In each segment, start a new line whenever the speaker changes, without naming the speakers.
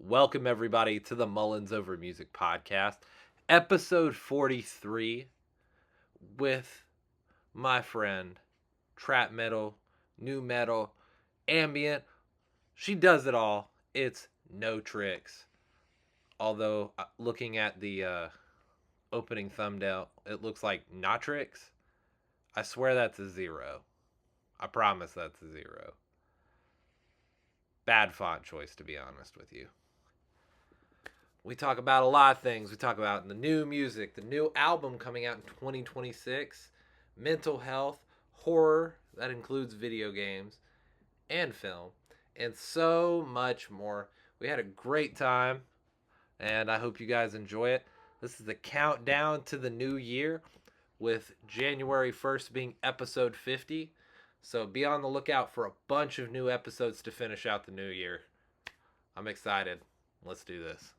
Welcome, everybody, to the Mullins Over Music podcast, episode 43, with my friend, trap metal, new metal, ambient. She does it all. It's n0trixx. Although, looking at the opening thumbnail, it looks like n0trixx. I swear that's a zero. I promise that's a zero. Bad font choice, to be honest with you. We talk about a lot of things. We talk about the new music, the new album coming out in 2026, mental health, horror, that includes video games and film, and so much more. We had a great time, and I hope you guys enjoy it. This is the countdown to the new year, with January 1st being episode 50. So be on the lookout for a bunch of new episodes to finish out the new year. I'm excited. Let's do this.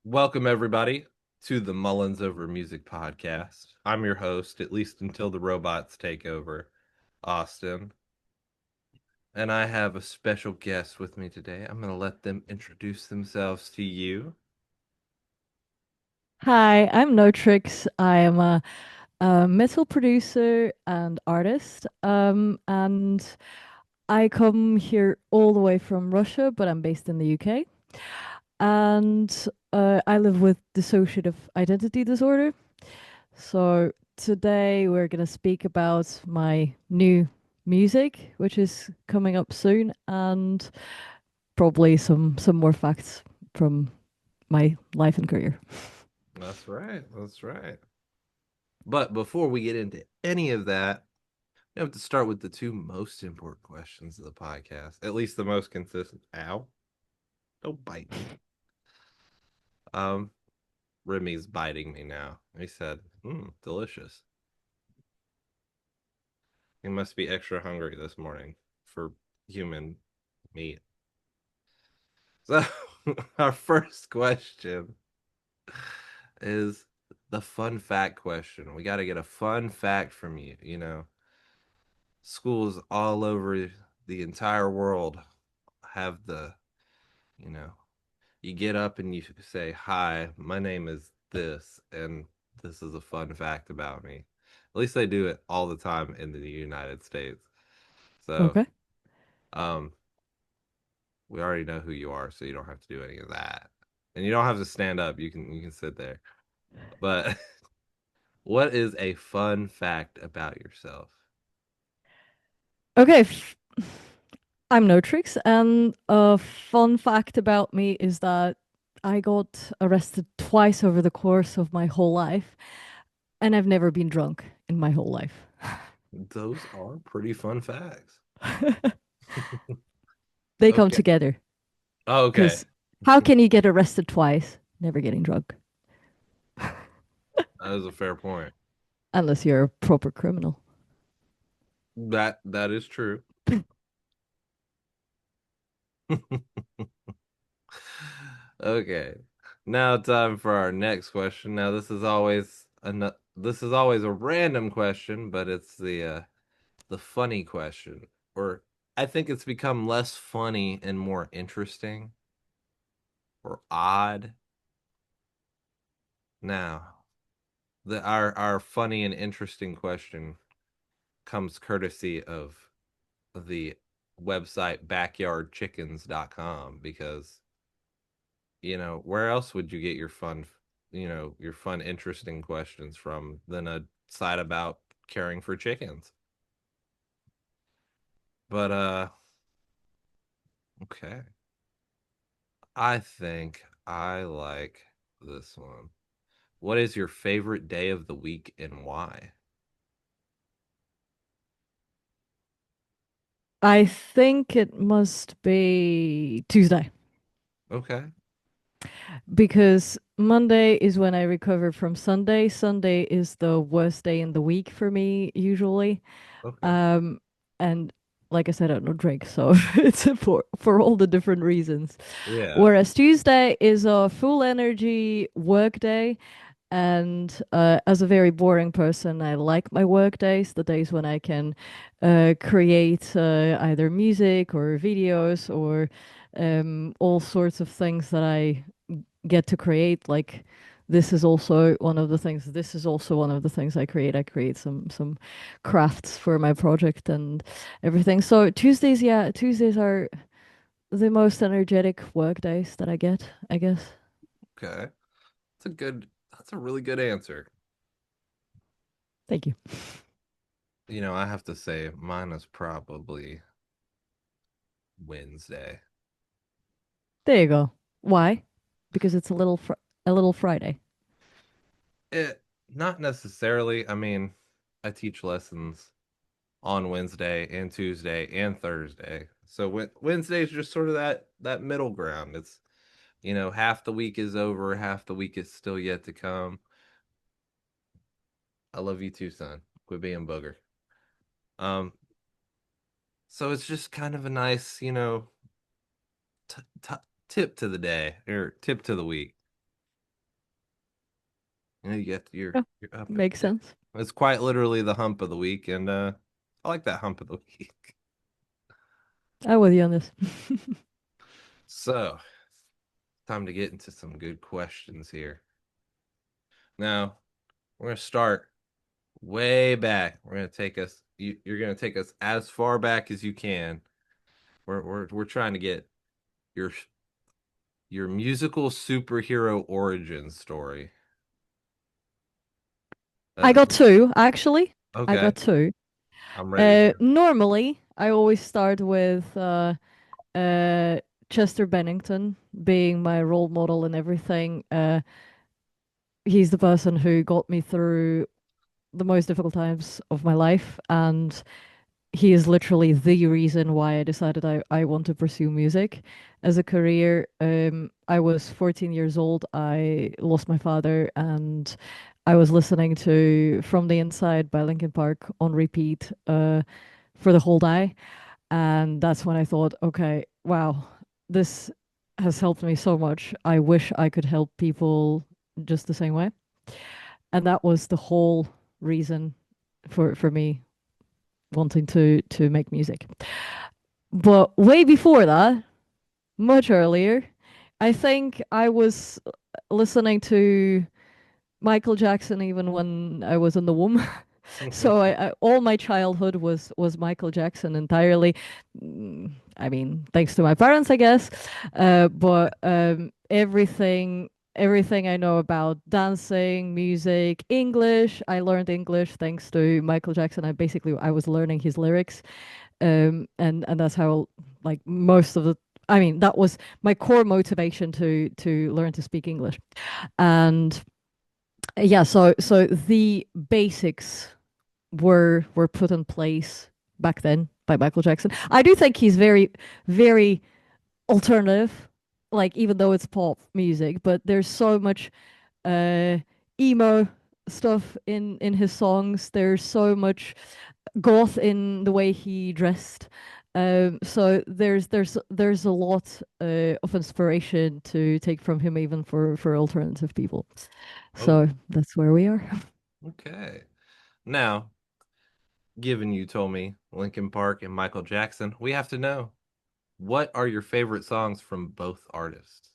Welcome, everybody, to the Mullins Over Music podcast. I'm your host, at least until the robots take over, Austin. And I have a special guest with me today. I'm going to let them introduce themselves to you.
Hi, I'm n0trixx. I am a metal producer and artist. And I come here all the way from Russia, but I'm based in the UK. And I live with dissociative identity disorder. So today we're gonna speak about my new music, which is coming up soon, and probably some more facts from my life and career.
That's right. That's right. But before we get into any of that, we have to start with the two most important questions of the podcast, at least the most consistent. Ow. Don't bite me. Um, Remy's biting me now. He said, delicious. He must be extra hungry this morning for human meat. So, our first question is the fun fact question. We got to get a fun fact from you. Schools all over the entire world have you know, you get up and you say, "Hi, my name is this, and this is a fun fact about me." At least they do it all the time in the United States. So,
Okay.
um, we already know who you are, so you don't have to do any of that. And you don't have to stand up. You can sit there. But what is a fun fact about yourself?
Okay, I'm n0trixx, and a fun fact about me is that I got arrested twice over the course of my whole life, and I've never been drunk in my whole life.
Those are pretty fun facts.
They come
Okay.
together
Okay.
because how can you get arrested twice, never getting drunk,
That is a fair point.
unless you're a proper criminal?
That is true. Okay. Now time for our next question. Now this is always a random question, but it's the funny question. Or I think it's become less funny and more interesting or odd. Now, our funny and interesting question comes courtesy of the website backyardchickens.com because where else would you get your fun, interesting questions from than a site about caring for chickens? But, okay. I think I like this one. What is your favorite day of the week and why?
I think it must be Tuesday
Okay.
because Monday is when I recover from Sunday. Sunday is the worst day in the week for me, usually.
Okay.
Um, and like I said, I don't drink, so it's for all the different reasons.
Yeah.
Whereas Tuesday is a full energy work day, And as a very boring person, I like my work days, the days when I can create either music or videos or all sorts of things that I get to create. Like this is also one of the things. This is also one of the things I create. I create some crafts for my project and everything. So Tuesdays, yeah, Tuesdays are the most energetic work days that I get, I guess.
Okay. That's a really good answer.
Thank you.
I have to say mine is probably Wednesday.
There you go. Why? Because it's a little Friday.
It Not necessarily. I mean, I teach lessons on Wednesday and Tuesday and Thursday. So Wednesday is just sort of that middle ground. It's half the week is over, half the week is still yet to come. I love you too, son. Quit being booger. Um, so it's just kind of a nice, t- t- tip to the day or tip to the week. You get
Yeah,
you're up.
makes sense.
It's quite literally the hump of the week, and I like that hump of the week.
I'm with you on this.
So, time to get into some good questions here. Now, we're gonna start way back. We're gonna take us. You're gonna take us as far back as you can. We're trying to get your your musical superhero origin story.
I
Uh,
got two, actually. I
okay,
got two.
I'm ready for it.
Normally, I always start with uh, Chester Bennington being my role model and everything. He's the person who got me through the most difficult times of my life, and he is literally the reason why I decided I want to pursue music as a career. I was 14 years old. I lost my father, and I was listening to From the Inside by Linkin Park on repeat for the whole day. And that's when I thought, okay, wow, this has helped me so much. I wish I could help people just the same way. And that was the whole reason for me wanting to make music. But way before that, much earlier, I think I was listening to Michael Jackson even when I was in the womb. So all my childhood was Michael Jackson entirely. I mean, thanks to my parents, I guess. But everything I know about dancing, music, English, I learned English thanks to Michael Jackson. I was learning his lyrics, and that's how like most of the. I mean, that was my core motivation to learn to speak English, and yeah, so the basics were put in place back then by Michael Jackson. I do think he's very alternative, like even though it's pop music, but there's so much uh emo stuff in his songs. There's so much goth in the way he dressed. So there's a lot of inspiration to take from him, even for alternative people.
Oh,
So that's where we are.
okay. Now, given you told me Linkin Park and Michael Jackson, we have to know what are your favorite songs from both artists?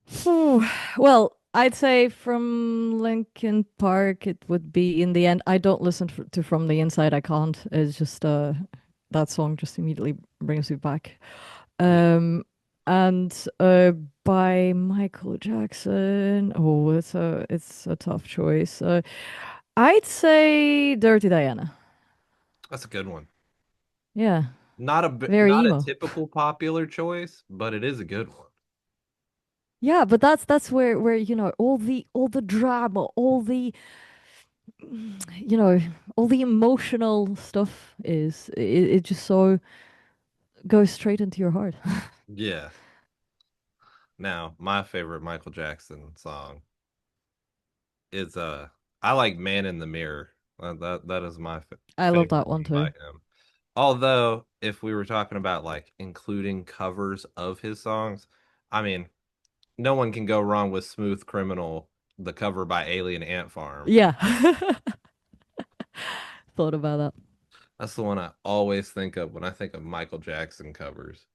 Phew. Well, I'd say from Linkin Park, it would be in the end. I don't listen to From the Inside. I can't. It's just that song just immediately brings me back.
Yeah.
Um, and by Michael Jackson. Oh, it's a tough choice. I'd say Dirty Diana.
That's a good one.
Yeah, very
Not a
emo.
typical popular choice, but it is a good one.
Yeah, but that's where all the drama, all the you know, all the emotional stuff it just so goes straight into your heart.
Yeah. Now, my favorite Michael Jackson song is I like Man in the Mirror. That is my
I love
favorite
that one
one by
too.
him. Although, if we were talking about like including covers of his songs, I mean, no one can go wrong with Smooth Criminal, the cover by Alien Ant Farm.
Yeah. Thought about that.
That's the one I always think of when I think of Michael Jackson covers.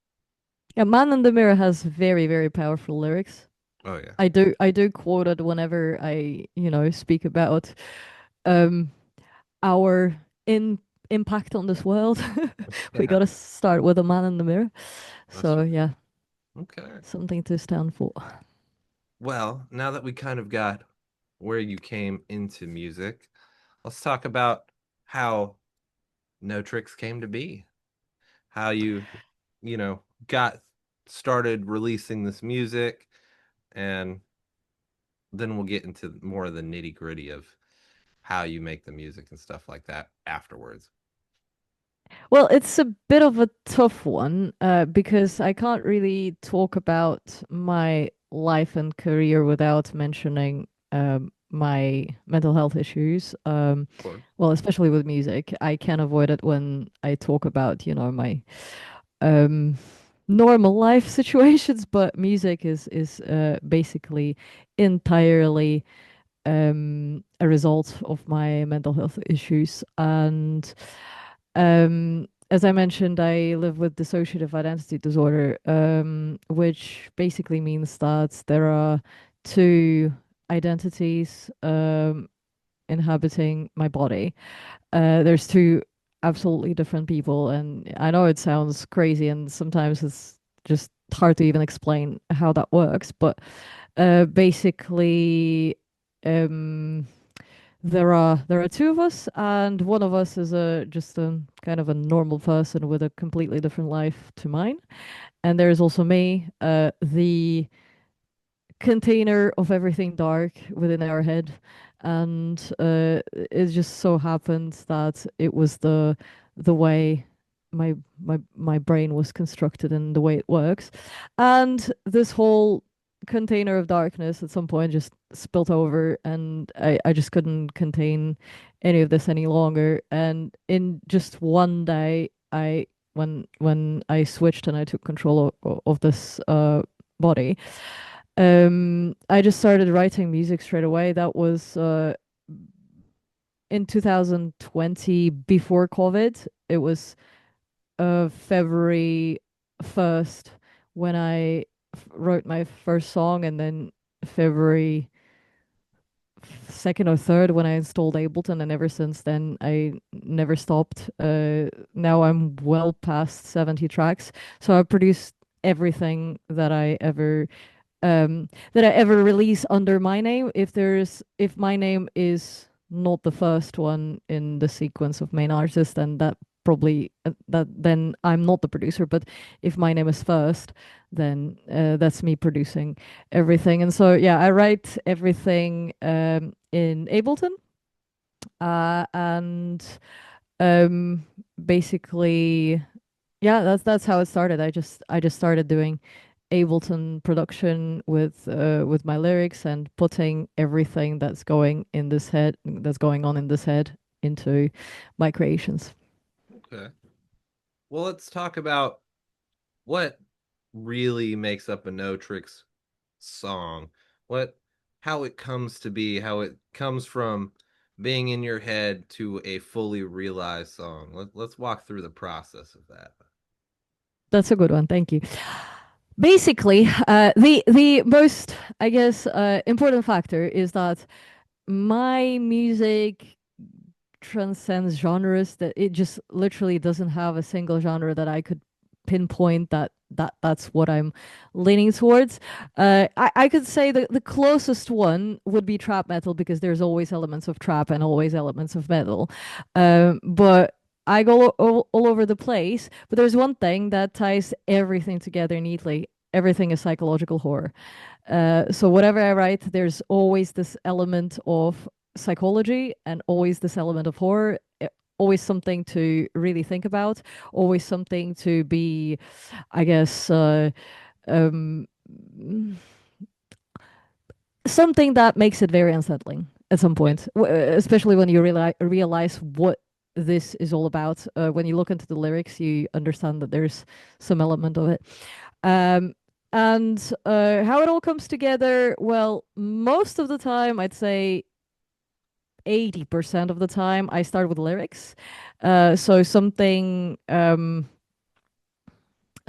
Yeah, Man in the Mirror has very, very powerful lyrics.
Oh yeah.
I do quote it whenever I speak about um our in impact on this world. We
Yeah,
gotta start with a man in the mirror.
that's
So
right.
yeah,
Okay.
something to stand for.
Well, now that we kind of got where you came into music, let's talk about how No Tricks came to be. How you got started releasing this music, and then we'll get into more of the nitty-gritty of how you make the music and stuff like that afterwards.
Well, it's a bit of a tough one because I can't really talk about my life and career without mentioning my mental health issues.
Of course.
Well, especially with music, I can't avoid it when I talk about my um, normal life situations, but music is basically entirely a result of my mental health issues. And as I mentioned, I live with dissociative identity disorder, which basically means that there are two identities inhabiting my body. There's two absolutely different people, and I know it sounds crazy, and sometimes it's just hard to even explain how that works. But basically, um, there are two of us, and one of us is a just a kind of a normal person with a completely different life to mine, and there's also me, the container of everything dark within our head. And it just so happened that it was the way my brain was constructed and the way it works. And this whole container of darkness at some point just spilt over, and I just couldn't contain any of this any longer. And in just one day, when I switched and I took control of this body, I just started writing music straight away. That was in 2020 before COVID. It was February 1st when I wrote my first song, and then February 2nd or 3rd when I installed Ableton, and ever since then I never stopped. Now I'm well past 70 tracks, so I produced everything that I ever release under my name. If my name is not the first one in the sequence of main artists, then that probably that then I'm not the producer. But if my name is first, then that's me producing everything. And so yeah, I write everything in Ableton, and um, basically yeah, that's how it started. I just started doing Ableton production with my lyrics and putting everything that's going on in this head into my creations.
Okay. Well, let's talk about what really makes up a No Tricks song. What how it comes to be, how it comes from being in your head to a fully realized song. Let's walk through the process of that.
That's a good one. Thank you. Basically, the most, I guess, important factor is that my music transcends genres, that it just literally doesn't have a single genre that I could pinpoint that's what I'm leaning towards. I could say that the closest one would be trap metal because there's always elements of trap and always elements of metal. But I go all over the place. But there's one thing that ties everything together neatly. Everything is psychological horror. So whatever I write, there's always this element of psychology and always this element of horror. Always something to really think about. Always something to be, I guess, um, something that makes it very unsettling at some
Yeah.
point, especially when you realize what this is all about. When you look into the lyrics, you understand that there's some element of it. Um, And how it all comes together, well, most of the time, I'd say 80% of the time, I start with lyrics. So something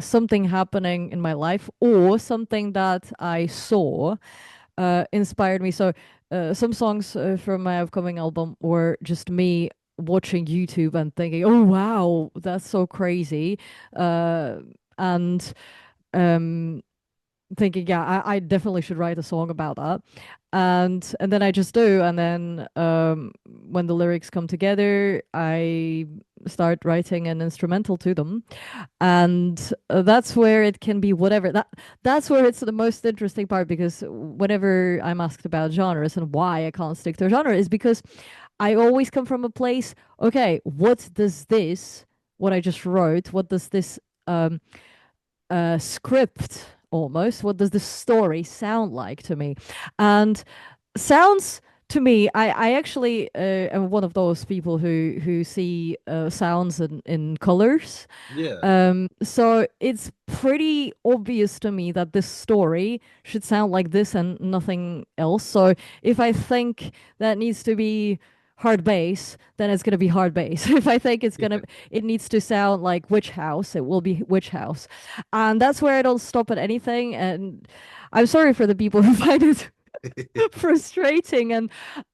happening in my life or something that I saw inspired me. So some songs from my upcoming album were just me watching YouTube and thinking, "Oh wow, that's so crazy," uh, and um, thinking, "Yeah, I definitely should write a song about that." And then I just do, and then when the lyrics come together, I start writing an instrumental to them, and that's where it can be whatever. That's where it's the most interesting part, because whenever I'm asked about genres and why I can't stick to a genre is because I always come from a place, okay, what I just wrote, what does this um script, almost, what does the story sound like to me? And sounds to me, I actually am one of those people who see sounds in colors.
Yeah.
So it's pretty obvious to me that this story should sound like this and nothing else. So if I think that needs to be hard bass, then it's gonna be hard bass. If I think it needs to sound like Witch House, it will be Witch House. And that's where I don't stop at anything. And I'm sorry for the people who find it frustrating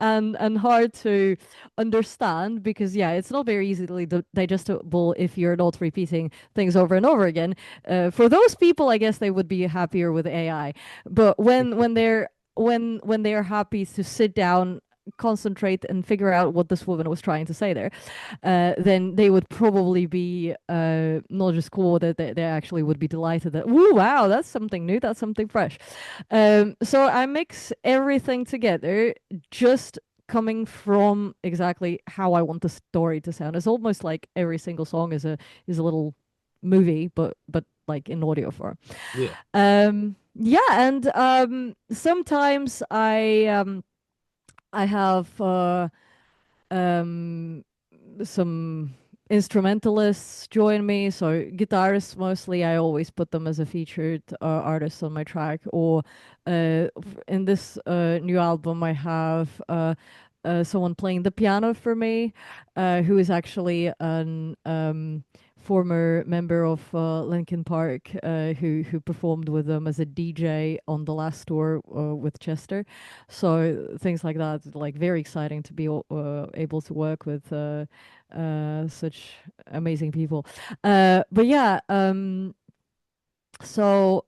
and hard to understand, because yeah, it's not very easily digestible if you're not repeating things over and over again. For those people, I guess they would be happier with AI. But when they're happy to sit down, concentrate and figure out what this woman was trying to say there, then they would probably be not just cool, that they actually would be delighted that, "Ooh, wow, that's something new, that's something fresh." So I mix everything together, just coming from exactly how I want the story to sound. It's almost like every single song is a little movie, but like in audio form.
Yeah.
Yeah, and sometimes I have um some instrumentalists join me. So guitarists mostly, I always put them as a featured artist on my track. Or in this new album, I have someone playing the piano for me, who is actually an former member of Linkin Park, who performed with them as a DJ on the last tour with Chester. So things like that, like very exciting to be able to work with such amazing people. But yeah, so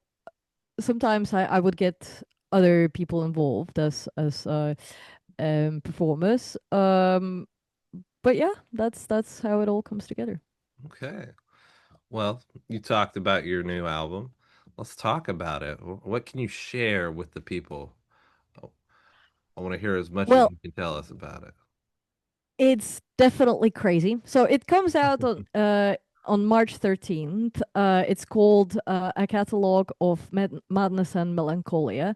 sometimes I would get other people involved as performers. But yeah, that's how it all comes together.
Okay. Well, you talked about your new album. Let's talk about it. What can you share with the people? Oh, I want to hear as much as
Well,
you can tell us about it.
it's definitely crazy. So it comes out on March 13th. It's called A Catalog of Madness and Melancholia.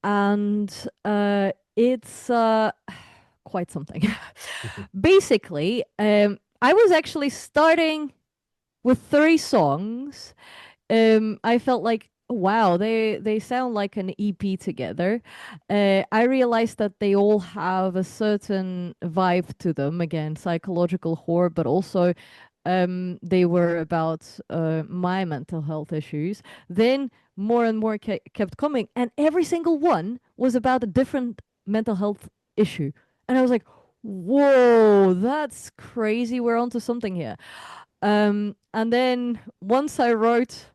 And it's quite something. Basically, I was actually starting with 3 songs. I felt like, wow, they sound like an EP together. I realized that they all have a certain vibe to them. Again, psychological horror, but also they were about my mental health issues. Then more and more kept coming, and every single one was about a different mental health issue. And I was like, whoa, that's crazy. We're onto something here. And then once I wrote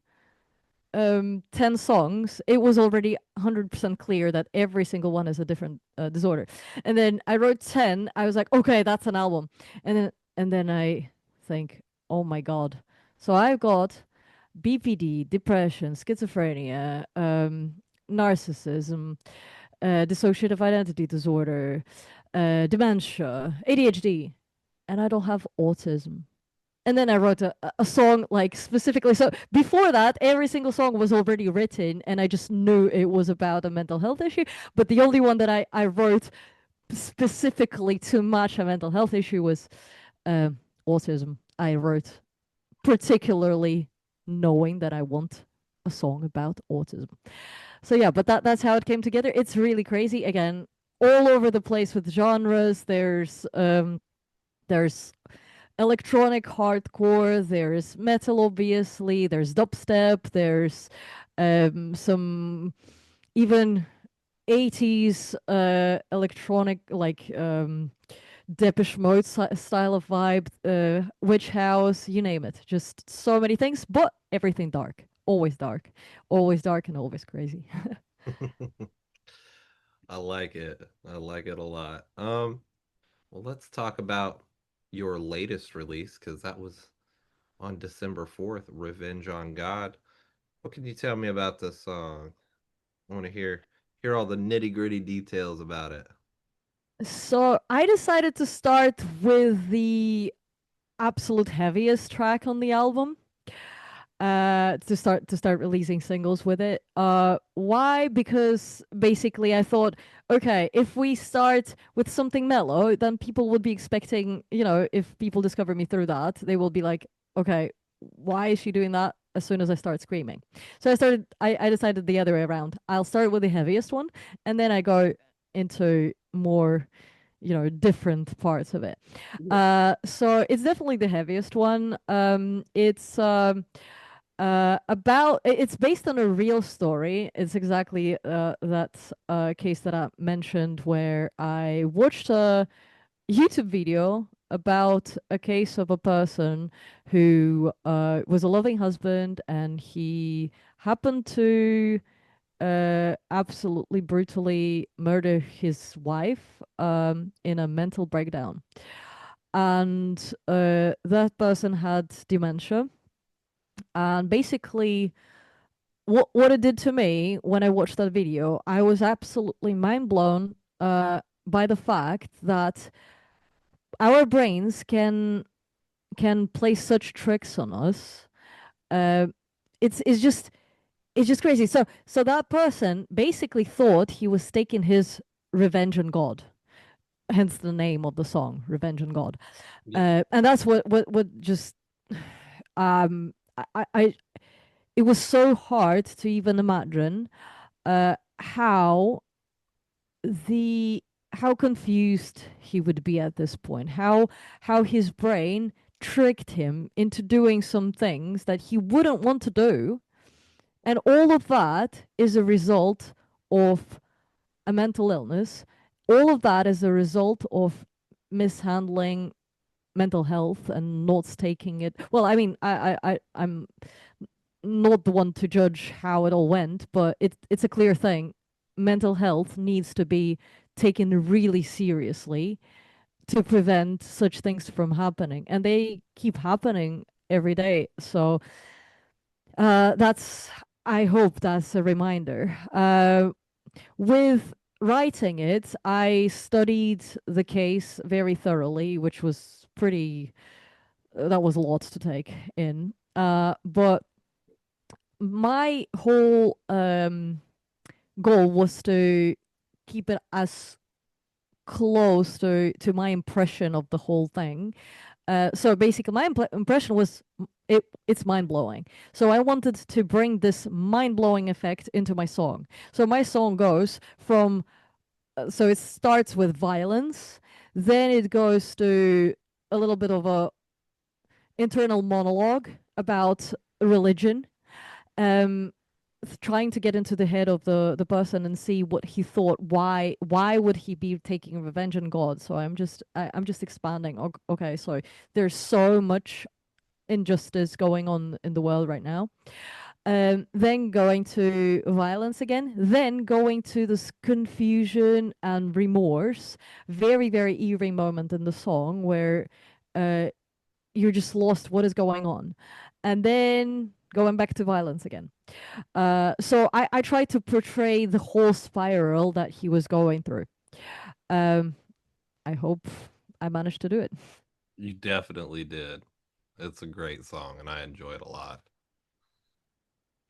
10 songs, it was already 100% clear that every single one is a different disorder. And then I wrote 10. I was like, okay, that's an album. And then I think, oh my God. So I've got BPD, depression, schizophrenia, narcissism, dissociative identity disorder, dementia, ADHD, and I don't have autism. And then I wrote a song like specifically. So before that, every single song was already written, and I just knew it was about a mental health issue. But the only one that I wrote specifically to match a mental health issue was autism. I wrote particularly knowing that I want a song about autism. So yeah, but that's how it came together. It's really crazy. Again, all over the place with genres. There's electronic hardcore, there's metal obviously, there's dubstep, there's some even 80s electronic like Depeche Mode style of vibe, Witch House, you name it. Just so many things, but everything dark. Always dark and always crazy.
I like it. I like it a lot. Well, let's talk about your latest release because that was on December 4th, Revenge on God. What can you tell me about this song? I want to hear all the nitty-gritty details about it.
So I decided to start with the absolute heaviest track on the album, to start releasing singles with it. Why? Because basically I thought, okay, if we start with something mellow, then people would be expecting, if people discover me through that, they will be like, okay, why is she doing that as soon as I start screaming? So I decided the other way around. I'll start with the heaviest one, and then I go into more, different parts of it.
Yeah.
So it's definitely the heaviest one. It's based on a real story. It's exactly that case that I mentioned where I watched a YouTube video about a case of a person who was a loving husband, and he happened to absolutely brutally murder his wife in a mental breakdown. And that person had dementia. And basically, what it did to me when I watched that video, I was absolutely mind blown by the fact that our brains can play such tricks on us. Uh, it's just crazy. So that person basically thought he was taking his revenge on God, hence the name of the song, "Revenge on God,"
Yeah.
and that's what just I it was so hard to even imagine how the how confused he would be at this point, how his brain tricked him into doing some things that he wouldn't want to do, and all of that is a result of a mental illness. All of that is a result of mishandling mental health and not taking it well. I mean, I'm not the one to judge how it all went, but it's a clear thing. Mental health needs to be taken really seriously to prevent such things from happening, and they keep happening every day. So that's I hope that's a reminder. With writing it, I studied the case very thoroughly, which was pretty. That was a lot to take in. But my whole goal was to keep it as close to my impression of the whole thing. So basically, my impression was it's mind blowing. So I wanted to bring this mind blowing effect into my song. So my song goes from so it starts with violence, then it goes to a little bit of a internal monologue about religion, um, trying to get into the head of the person and see what he thought. Why would he be taking revenge on God? So I'm just expanding. Okay, so there's so much injustice going on in the world right now. Then going to violence again, then going to this confusion and remorse. Very, very eerie moment in the song where uh, you're just lost. What is going on? And then going back to violence again. So I tried to portray the whole spiral that he was going through. Um, I hope I managed to do it.
You definitely did. It's a great song and I enjoy it a lot.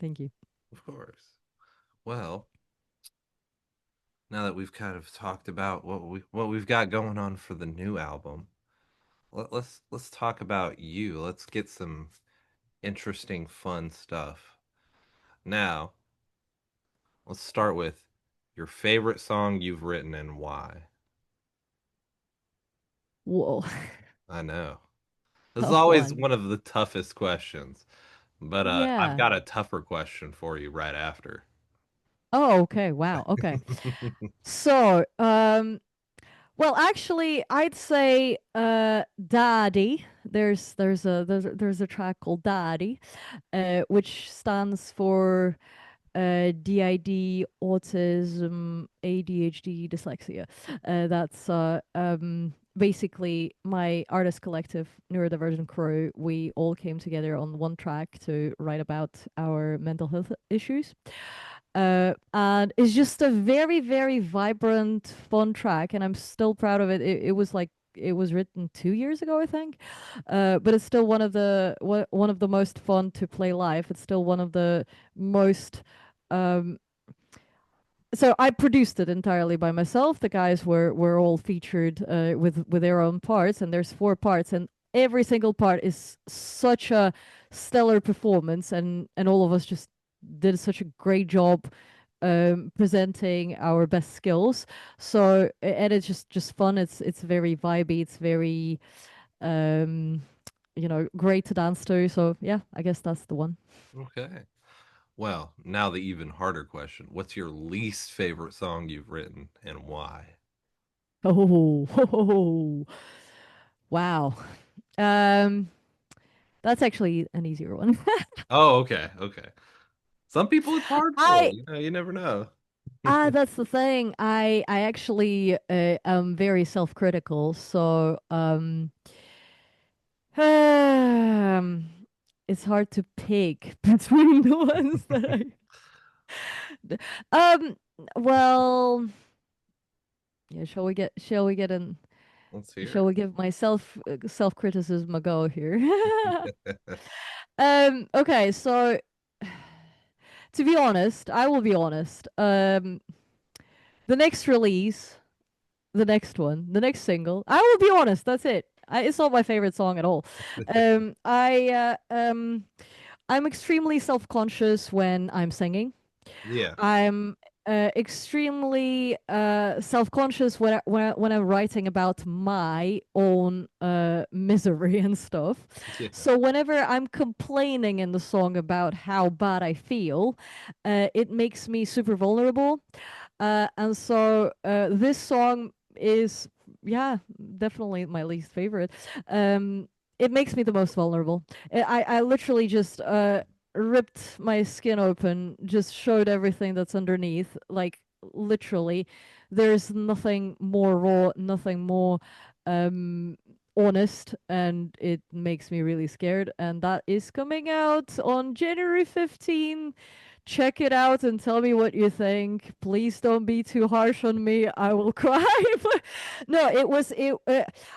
Thank you.
Of course. Well, now that we've kind of talked about what we've got going on for the new album, let's talk about you. Let's get some interesting fun stuff. Now, let's start with your favorite song you've written and why.
Whoa,
I know. This is
tough
always
one.
one of the toughest questions, but I've
Yeah.
got a tougher question for you right after.
Oh, okay. Wow. Okay. So, well, actually, I'd say Daddy. There's a track called Daddy, which stands for DID, autism, ADHD, dyslexia. That's basically my artist collective, Neurodivergent Crew. We all came together on one track to write about our mental health issues. And it's just a very, very vibrant, fun track, and I'm still proud of it. It was like it was written 2 years ago, I think, but it's still one of the most fun to play live. It's still one of the most um, so I produced it entirely by myself. The guys were all featured with their own parts, and there's 4 parts, and every single part is such a stellar performance, and all of us just did such a great job presenting our best skills. So and it's just fun. It's very vibey. It's very um, great to dance to. So yeah, I guess that's the one.
Okay. Well, now the even harder question. What's your least favorite song you've written and why?
Oh, wow. Um, that's actually an easier one.
Oh, okay, okay. Some people it's hard for,
I
you never know.
that's the thing. I actually am very self-critical, so um it's hard to pick between the ones that um well, yeah, shall we get in
Let's hear
shall we give my self-criticism a go here?
it.
Okay, so to be honest, I will be honest. The next release, the next one, the next single, I will be honest, that's it. It's not my favorite song at all. I'm extremely self-conscious when I'm singing.
Yeah.
I'm extremely self-conscious when I'm writing about my own misery and stuff.
Yeah.
So whenever I'm complaining in the song about how bad I feel, it makes me super vulnerable. And so this song is, yeah, definitely my least favorite. It makes me the most vulnerable. I literally just ripped my skin open, just showed everything that's underneath. Like literally, there's nothing more raw, nothing more um, honest, and it makes me really scared. And that is coming out on January 15th. Check it out and tell me what you think. Please don't be too harsh on me. I will cry. No,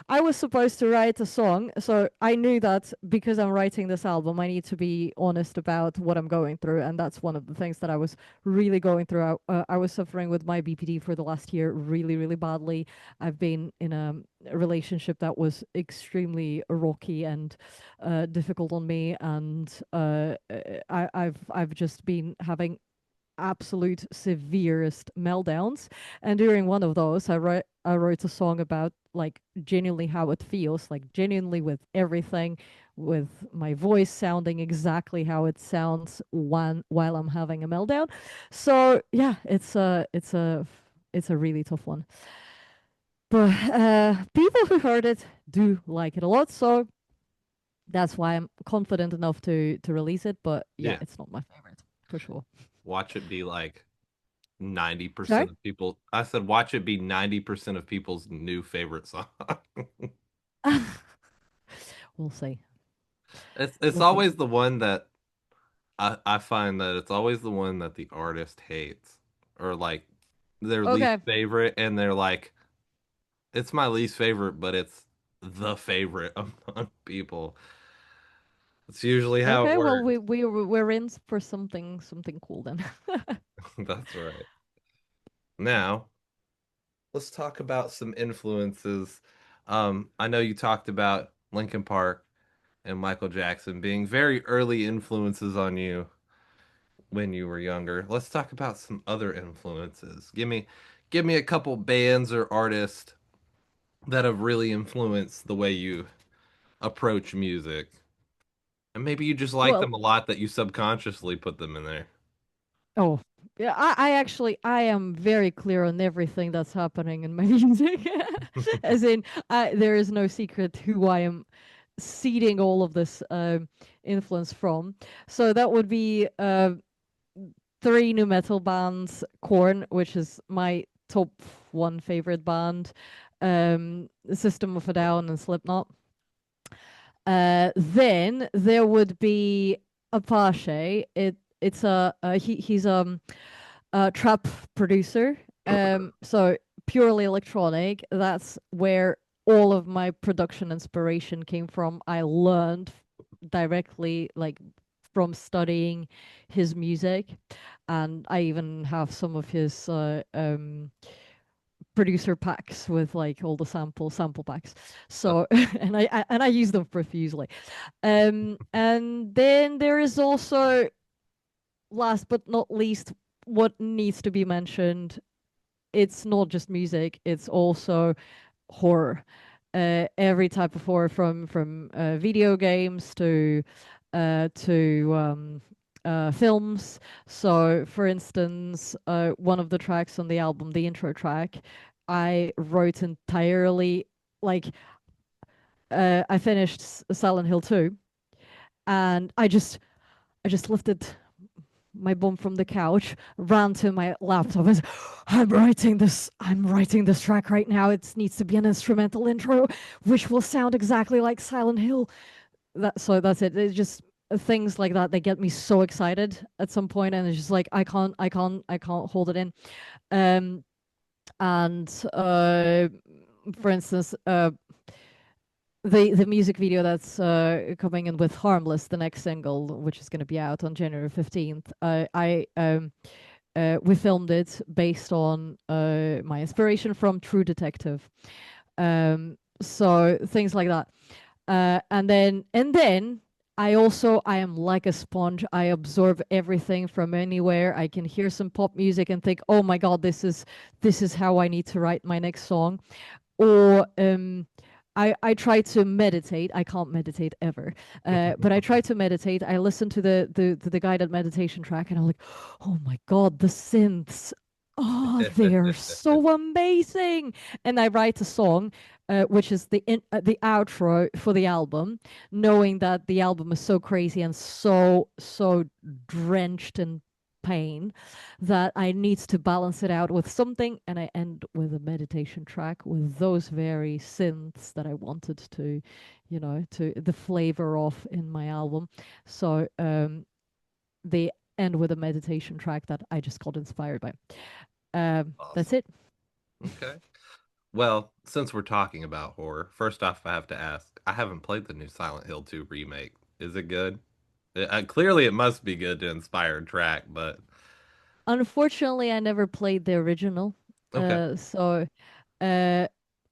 I was supposed to write a song, so I knew that because I'm writing this album, I need to be honest about what I'm going through, and that's one of the things that I was really going through. I was suffering with my BPD for the last year really, really badly. I've been in a relationship that was extremely rocky and difficult on me, and I've just been having absolute severest meltdowns. And during one of those, I wrote a song about like genuinely how it feels, like genuinely with everything, with my voice sounding exactly how it sounds while I'm having a meltdown. So yeah, it's a really tough one. But people who heard it do like it a lot, so that's why I'm confident enough to release it. But yeah,
Yeah.
it's not my favorite for sure.
Watch it be like 90%
Sorry?
of people. I said watch it be 90% of people's new favorite song.
We'll see.
It's
We'll see.
always the one that I find that it's always the one that the artist hates or like their least
Okay.
favorite and they're like it's my least favorite but it's the favorite among people. It's usually how it
Okay. Well,
works.
we're in for something cool then.
That's right. Now, let's talk about some influences. I know you talked about Linkin Park and Michael Jackson being very early influences on you. when you were younger. Let's talk about some other influences. Give me a couple bands or artists that have really influenced the way you approach music. And maybe you just like
Well,
them a lot that you subconsciously put them in there.
oh, yeah, I actually I am very clear on everything that's happening in my music. As in, there is no secret who I am seeding all of this influence from. So that would be three new metal bands: Korn, which is my top one favorite band, System of a Down, and Slipknot. Then there would be Apache. He's a trap producer. So purely electronic. That's where all of my production inspiration came from. I learned directly, like from studying his music, and I even have some of his producer packs with like all the sample packs. So and I use them profusely. And then there is also, last but not least, what needs to be mentioned. It's not just music; it's also horror. Every type of horror, from video games to films. So, for instance, one of the tracks on the album, the intro track, I wrote entirely, like, I finished Silent Hill 2, and I just lifted my bum from the couch, ran to my laptop, and said, I'm writing this track right now. It needs to be an instrumental intro, which will sound exactly like Silent Hill. So that's it. It's just things like that. They get me so excited at some point, and it's just like I can't hold it in. Um, and for instance, the music video that's coming in with Harmless, the next single, which is going to be out on January 15th. I We filmed it based on my inspiration from True Detective. So things like that. And then I am like a sponge. I absorb everything from anywhere. I can hear some pop music and think, oh my god, this is how I need to write my next song. Or I try to meditate. I can't meditate ever, but I try to meditate. I listen to the guided meditation track, and I'm like, oh my god, the synths! Oh, they are so amazing! And I write a song, which is the outro for the album, knowing that the album is so crazy and so drenched in pain that I need to balance it out with something, and I end with a meditation track with those very synths that I wanted to the flavor of in my album. So they end with a meditation track that I just got inspired by. That's
Awesome.
it.
Okay. Well, since we're talking about horror, first off, I have to ask, I haven't played the new Silent Hill 2 remake. Is it good? Clearly, it must be good to inspire a track, but
Unfortunately, I never played the original.
okay.
So uh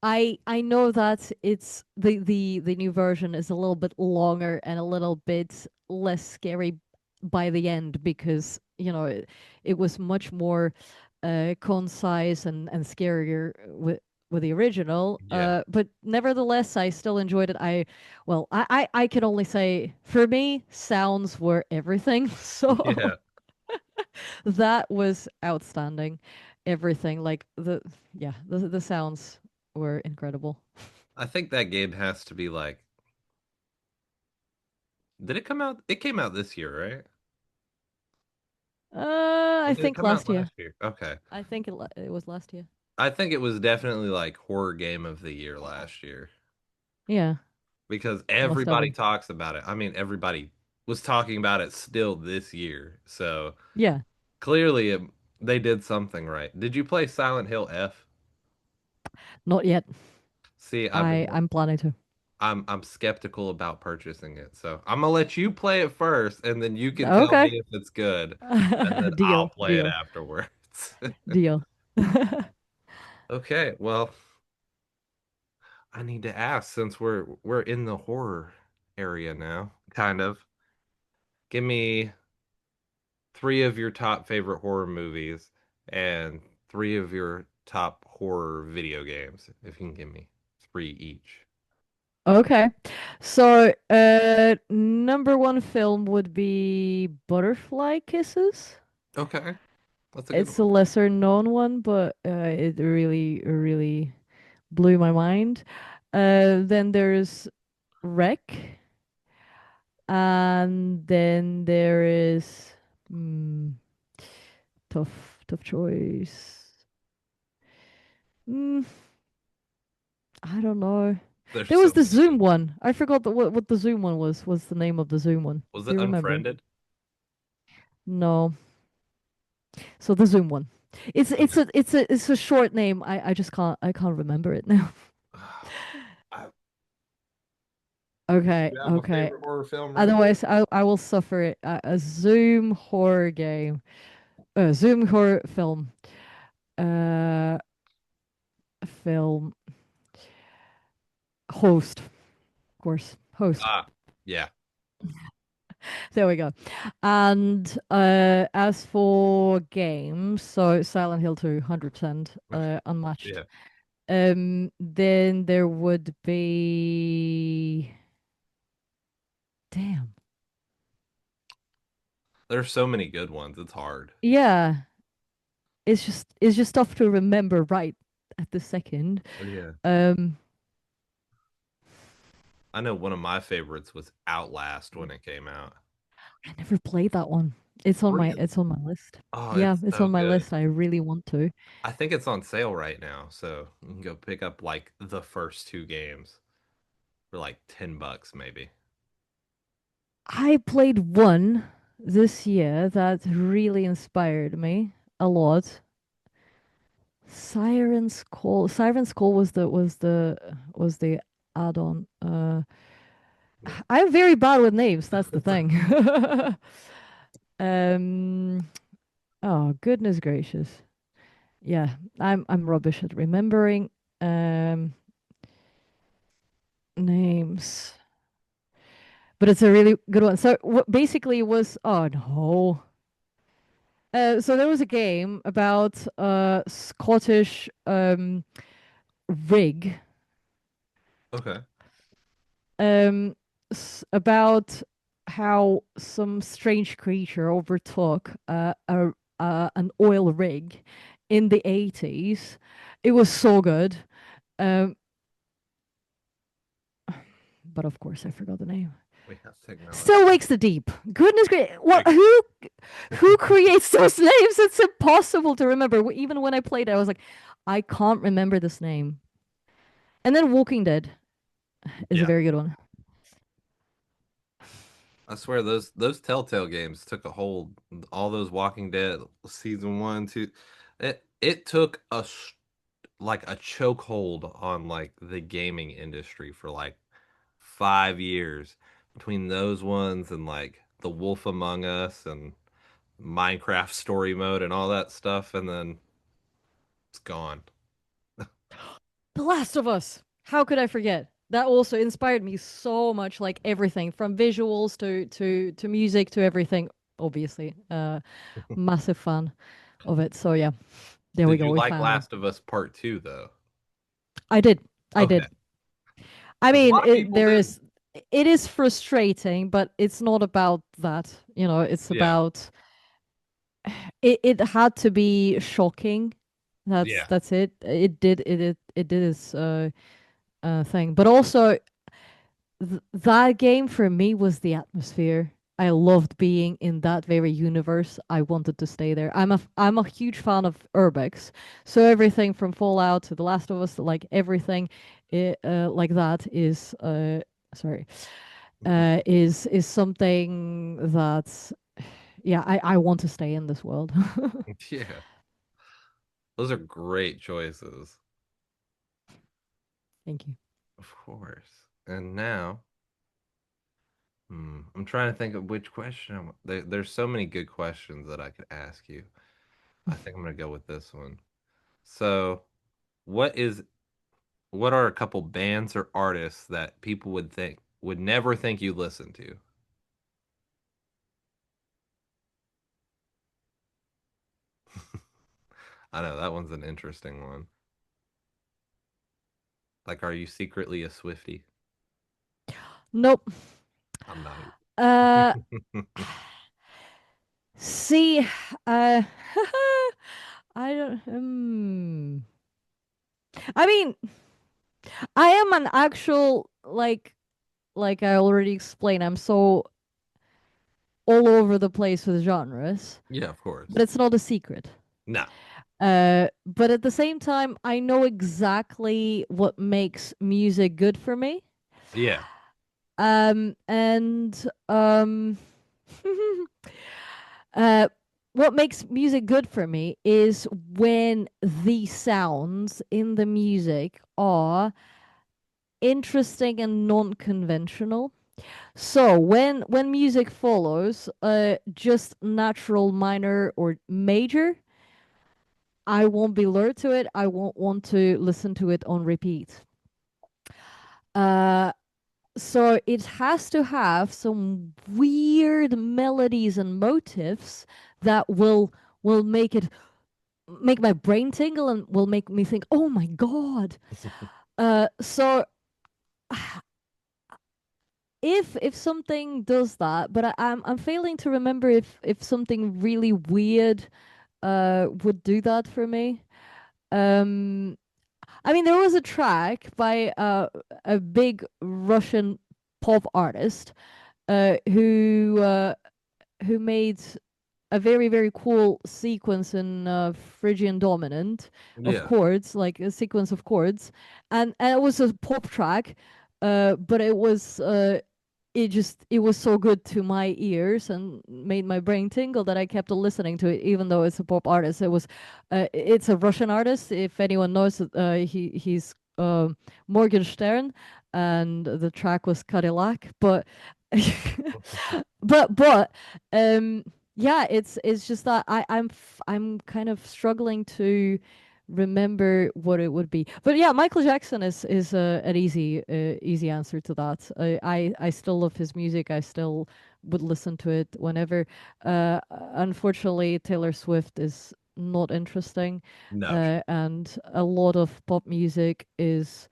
I know that it's the new version is a little bit longer and a little bit less scary by the end, because it was much more concise and scarier with the original.
Yeah.
But nevertheless, I still enjoyed it. I can only say, for me, sounds were everything. So
Yeah.
that was outstanding. Everything, like the sounds were incredible.
I think that game has to be like, did it come out? It came out this year, right? Or
I
did it
think
come out
last year.
last year? Okay.
I think it was last year.
I think it was definitely like horror game of the year last year
Yeah,
because
most
everybody
definitely.
talks about it. I mean, everybody was talking about it still this year. So
Yeah,
clearly they did something right. Did you play Silent Hill F?
not yet.
See,
I'm planning to.
I'm skeptical about purchasing it. So I'm gonna let you play it first and then you can tell me
Okay.
if it's good and then I'll
Deal,
play it
deal,
afterwards.
deal.
Okay, well, I need to ask since we're in the horror area now, kind of. Give me three of your top favorite horror movies and three of your top horror video games. If you can give me three each.
Okay. So, number one film would be Butterfly Kisses.
Okay, that's a good
It's a
one.
lesser known one, but it really blew my mind. Then there's Wreck, and then there is hmm, tough choice. Mm, I don't know.
There's
There was
so
the
many good
Zoom
ones.
one. I forgot what the Zoom one was. Was the name of the Zoom one?
Was
Do
it
you remember?
Unfriended?
No. So the Zoom one. It's
Okay.
it's a it's a it's a short name. I just can't remember it now.
I,
Okay,
you have a
okay.
favorite horror film right now?
Otherwise, I will suffer it. A Zoom horror game. A Zoom horror film. Uh, film host, of course. Host.
Ah, yeah.
There we go. And as for games, so Silent Hill 2, 100%, unmatched.
Yeah.
Then there would be, damn.
There's so many good ones. It's hard.
Yeah, it's just tough to remember right at the second.
Yeah.
Um,
I know one of my favorites was Outlast when it came out.
I never played that one. It's on my
Really?
it's on my list.
Oh,
Yeah,
it's
it's
so
on my
good.
list. I really want to.
I think it's on sale right now, so you can go pick up like the first two games for like $10 maybe.
I played one this year that really inspired me a lot. Siren's Call. Siren's Call was the add-on.
Yeah.
I'm very bad with names. That's the thing. um. Oh goodness gracious. Yeah, I'm rubbish at remembering um names, but it's a really good one. So what basically was? Oh no. So there was a game about Scottish rig
Okay.
um about how some strange creature overtook an oil rig in the 80s. It was so good. Um, but of course I forgot the name.
We have technology.
Still wakes the deep. Goodness gracious. What
Like,
who creates those names? It's impossible to remember. Even when I played it, I was like, I can't remember this name. And then Walking Dead is a
yeah.
very good one.
I swear those Telltale games took a hold. All those Walking Dead season one, two. It took like a chokehold on like the gaming industry for like 5 years between those ones and like The Wolf Among Us and Minecraft story mode and all that stuff, and then it's gone.
The Last of Us. How could I forget? That also inspired me so much, like everything from visuals to music to everything. Obviously, massive fan of it. So yeah, there we
Did
go.
you
We
like
found it.
Last of Us Part Two though?
I did. I
Okay,
did. I
because a
mean,
lot of people didn't.
it is frustrating, but it's not about that. It's
Yeah,
about it had to be shocking. That's
yeah,
that's it. It did its thing, but also that game for me was the atmosphere. I loved being in that very universe. I wanted to stay there. I'm a huge fan of urbex, so everything from Fallout to The Last of Us, like everything, like that is sorry, is something that's yeah. I want to stay in this world.
yeah. Those are great choices,
Thank you.
of course. And now, I'm trying to think of which question. There's so many good questions that I could ask you. I think I'm gonna go with this one. So, what is what are a couple bands or artists that people would never think you listen to? I know that one's an interesting one. Like, are you secretly a Swiftie?
Nope.
I'm not.
Uh, see, uh, I don't. I mean, I am an actual like I already explained. I'm so all over the place with genres,
Yeah, of
but
course.
it's not a secret.
No.
But at the same time, I know exactly what makes music good for me.
Yeah.
And uh, what makes music good for me is when the sounds in the music are interesting and non-conventional. So when music follows just natural minor or major, I won't be lured to it. I won't want to listen to it on repeat. Uh, so it has to have some weird melodies and motifs that will make my brain tingle and will make me think, "Oh my God." So if something does that, but I'm failing to remember if something really weird would do that for me. Um, I mean, there was a track by a big Russian pop artist who made a very very cool sequence in Phrygian dominant of
Yeah.
chords, like a sequence of chords, and it was a pop track, but it was so good to my ears and made my brain tingle that I kept listening to it, even though it's a pop artist. It's a Russian artist. If anyone knows, he's Morgenstern, and the track was Cadillac. But but um yeah, it's just that I'm kind of struggling to remember what it would be. But yeah, Michael Jackson is an easy answer to that. I still love his music. I still would listen to it whenever. Unfortunately, Taylor Swift is not interesting,
No.
and a lot of pop music is.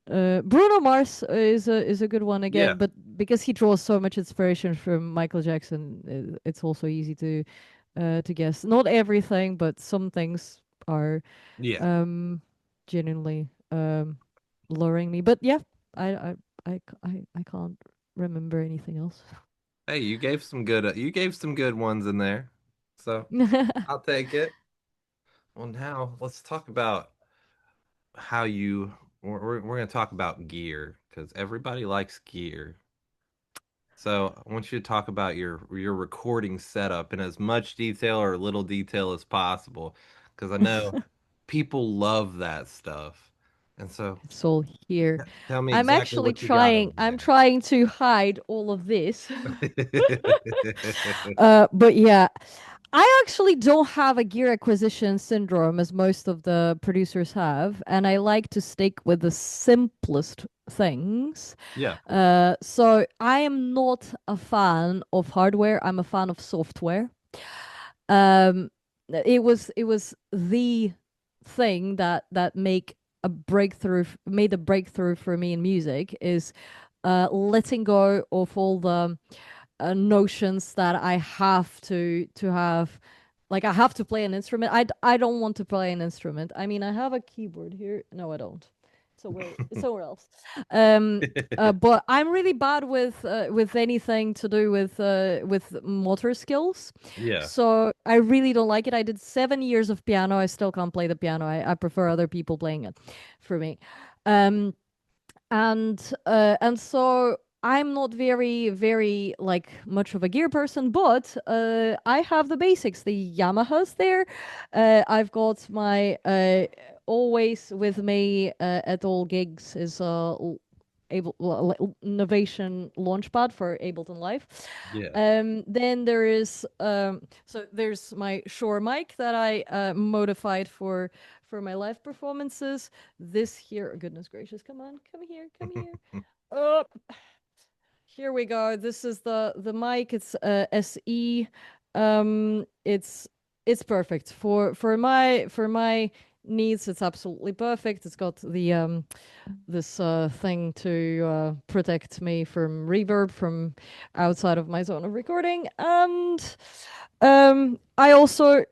Bruno Mars is a good one
Yeah.
again, but because he draws so much inspiration from Michael Jackson, it's also easy to guess. Not everything, but some things are
Yeah.
um genuinely luring me. But yeah, I can't remember anything else.
Hey, you gave some good ones in there. So I'll take it. Well, now let's talk about how you we're going to talk about gear because everybody likes gear. So I want you to talk about your recording setup in as much detail or little detail as possible because I know people love that stuff. And so
It's all here.
tell me
I'm
exactly
actually
what you got over
I'm trying to hide all of this.
there.
But yeah, I actually don't have a gear acquisition syndrome as most of the producers have, and I like to stick with the simplest things.
Yeah.
So I am not a fan of hardware. I'm a fan of software. Um, it was the thing that made a breakthrough for me in music is letting go of all the notions that I have to have, like I have to play an instrument. I don't want to play an instrument. I mean, I have a keyboard here. No, I don't. It's somewhere else. Um, but I'm really bad with anything to do with motor skills.
Yeah.
So I really don't like it. I did 7 years of piano. I still can't play the piano. I prefer other people playing it for me. Um, and so I'm not very like much of a gear person, but I have the basics, the Yamahas there. I've got my always with me at all gigs is innovation launchpad for Ableton Live.
Yeah.
Then there is so there's my Shure mic that I modified for my live performances. This here, goodness gracious, come here, come here. Oh, here we go. This is the mic. It's SE. It's It's perfect for my needs. It's absolutely perfect. It's got the this thing to protect me from reverb from outside of my zone of recording, and I also,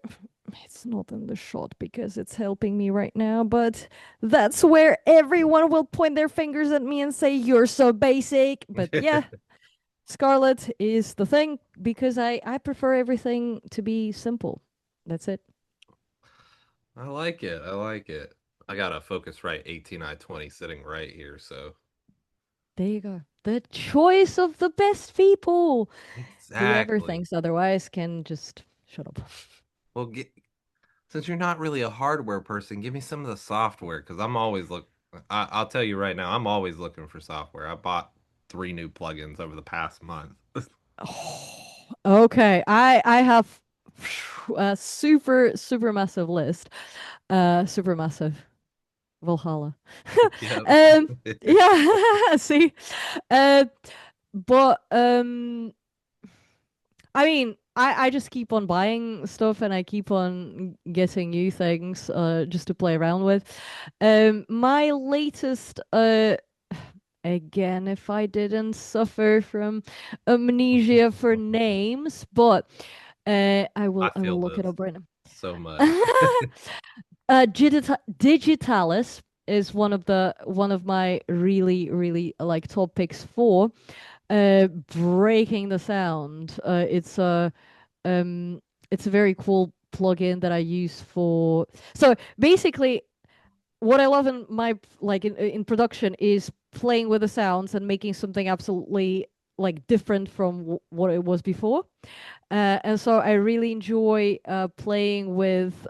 it's not in the shot because it's helping me right now, but that's where everyone will point their fingers at me and say you're so basic. But yeah, Scarlet is the thing because I prefer everything to be simple. That's it.
I like it. I like it. I got a Focusrite 18i20 sitting right here, so
There you go. The choice of the best people. Whoever
exactly.
thinks otherwise can just shut up.
Well, since you're not really a hardware person, give me some of the software because I'm always look. I'll tell you right now, I'm always looking for software. I bought 3 new plugins over the past month.
Okay, I have a super massive list. Super massive Valhalla.
Yep.
um, yeah. See, uh, but I mean, I just keep on buying stuff and I keep on getting new things just to play around with. My latest again, if I didn't suffer from amnesia for names, but
I
I
feel
will look it
this
up right
so much.
now. Digitalis is one of my really like top picks for breaking the sound. Um it's a very cool plugin that I use for. So basically, what I love in my like in production is playing with the sounds and making something absolutely like different from what it was before. And so I really enjoy playing with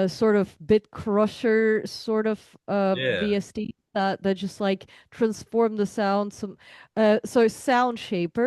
sort of bit crusher sort of
Yeah.
VST that just like transform the sound. So Sound Shaper